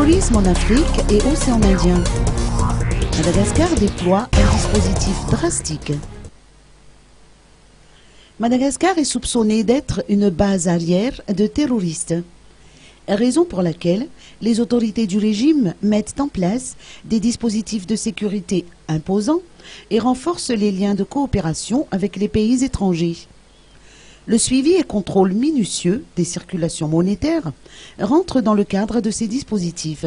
terrorisme en Afrique et océan Indien. Madagascar déploie un dispositif drastique. Madagascar est soupçonné d'être une base arrière de terroristes. Raison pour laquelle les autorités du régime mettent en place des dispositifs de sécurité imposants et renforcent les liens de coopération avec les pays étrangers. Le suivi et contrôle minutieux des circulations monétaires rentre dans le cadre de ces dispositifs.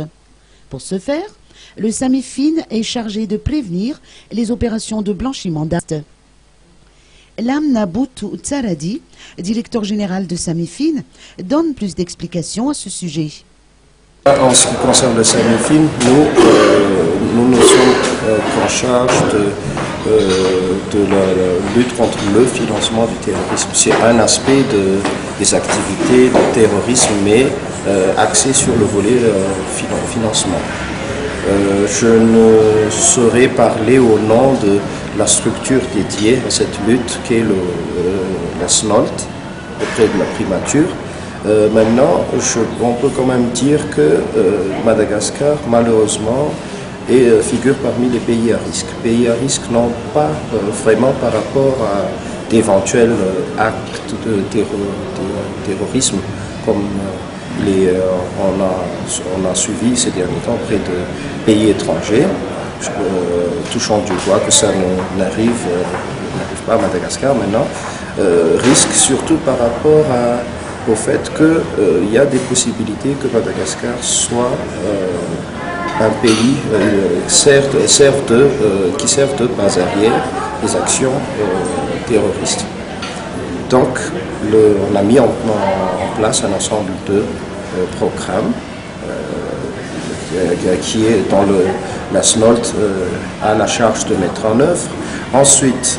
Pour ce faire, le SAMIFIN est chargé de prévenir les opérations de blanchiment d'argent. Lamna Boutou Tsaradi, directeur général de SAMIFIN, donne plus d'explications à ce sujet. En ce qui concerne le SAMIFIN, nous sommes en charge de la lutte contre le financement du terrorisme. C'est un aspect des activités de terrorisme, mais axé sur le volet financement. Je ne saurais parler au nom de la structure dédiée à cette lutte qu'est la SNOLT auprès de la primature. Maintenant, on peut quand même dire que Madagascar, malheureusement, figure parmi les pays à risque. Pays à risque non pas vraiment par rapport à d'éventuels actes de terrorisme comme on a suivi ces derniers temps près de pays étrangers, touchant du doigt que ça n'arrive pas à Madagascar maintenant, risque surtout par rapport au fait qu'il y a des possibilités que Madagascar soit un pays qui serve de base arrière des actions terroristes. Donc, on a mis en place un ensemble de programmes qui est dans la SNOLT à la charge de mettre en œuvre. Ensuite,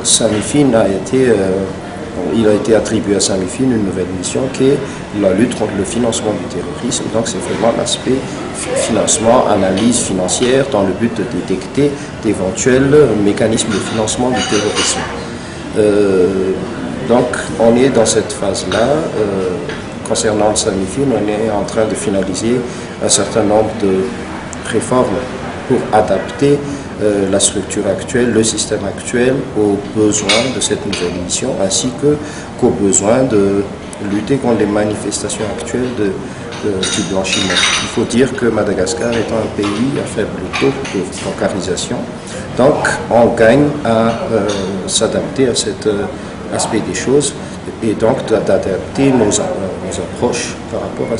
SAMIFIN il a été attribué à SAMIFIN une nouvelle mission qui est la lutte contre le financement du terrorisme. Donc c'est vraiment l'aspect financement, analyse financière dans le but de détecter d'éventuels mécanismes de financement du terrorisme. Donc on est dans cette phase-là. Concernant le SAMIFIN, on est en train de finaliser un certain nombre de réformes pour adapter la structure actuelle, le système actuel aux besoins de cette nouvelle mission, ainsi qu'aux besoins de lutter contre les manifestations actuelles du blanchiment. Il faut dire que Madagascar étant un pays à faible taux de bancarisation, donc on gagne à s'adapter à cet aspect des choses et donc d'adapter nos approches par rapport à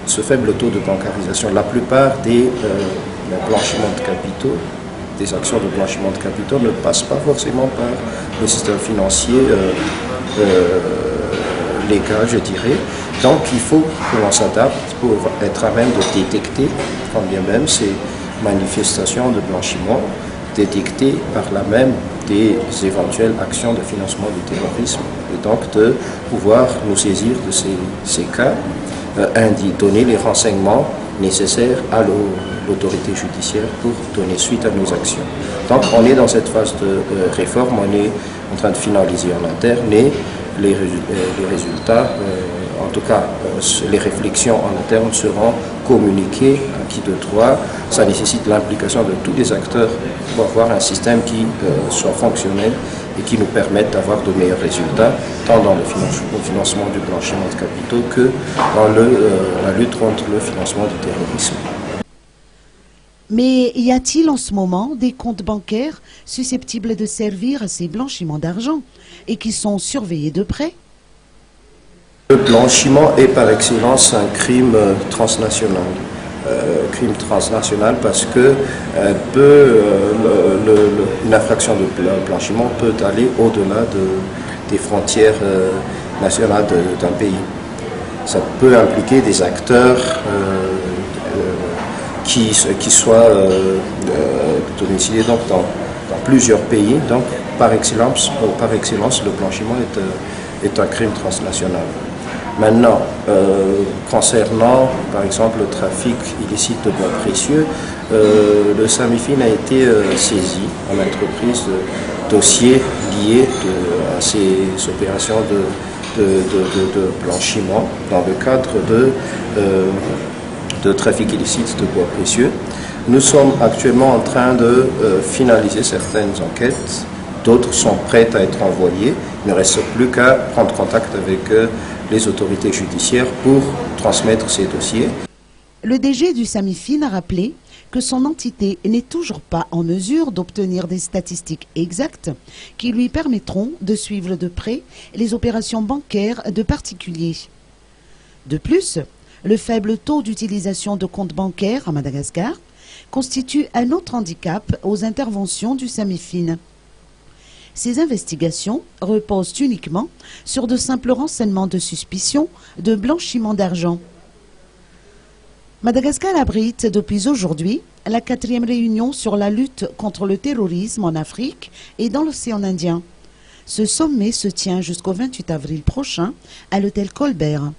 ce faible taux de bancarisation. La plupart des blanchiments de capitaux, des actions de blanchiment de capitaux ne passent pas forcément par le système financier légal, je dirais. Donc il faut que l'on s'adapte pour être à même de détecter, quand bien même ces manifestations de blanchiment, détecter par là même des éventuelles actions de financement du terrorisme et donc de pouvoir nous saisir de ces cas, donner les renseignements nécessaires à l'autorité judiciaire pour donner suite à nos actions. Donc on est dans cette phase de réforme, on est en train de finaliser en interne et les résultats, en tout cas les réflexions en interne seront communiquées à qui de droit. Ça nécessite l'implication de tous les acteurs pour avoir un système qui soit fonctionnel et qui nous permette d'avoir de meilleurs résultats, tant dans le financement du blanchiment de capitaux que dans la lutte contre le financement du terrorisme. Mais y a-t-il en ce moment des comptes bancaires susceptibles de servir à ces blanchiments d'argent et qui sont surveillés de près? Le blanchiment est par excellence un crime transnational. Crime transnational parce que une infraction de blanchiment peut aller au-delà des frontières nationales d'un pays. Ça peut impliquer des acteurs qui soient domiciliés donc dans plusieurs pays. Donc par excellence le blanchiment est un crime transnational. Maintenant, concernant par exemple le trafic illicite de bois précieux, le SAMIFIN a été saisi en entreprise de dossiers liés à ces opérations de blanchiment dans le cadre de trafic illicite de bois précieux. Nous sommes actuellement en train de finaliser certaines enquêtes. D'autres sont prêtes à être envoyées. Il ne reste plus qu'à prendre contact avec les autorités judiciaires pour transmettre ces dossiers. Le DG du SAMIFIN a rappelé que son entité n'est toujours pas en mesure d'obtenir des statistiques exactes qui lui permettront de suivre de près les opérations bancaires de particuliers. De plus, le faible taux d'utilisation de comptes bancaires à Madagascar constitue un autre handicap aux interventions du SAMIFIN. Ces investigations reposent uniquement sur de simples renseignements de suspicion de blanchiment d'argent. Madagascar abrite depuis aujourd'hui la 4e réunion sur la lutte contre le terrorisme en Afrique et dans l'océan Indien. Ce sommet se tient jusqu'au 28 avril prochain à l'hôtel Colbert.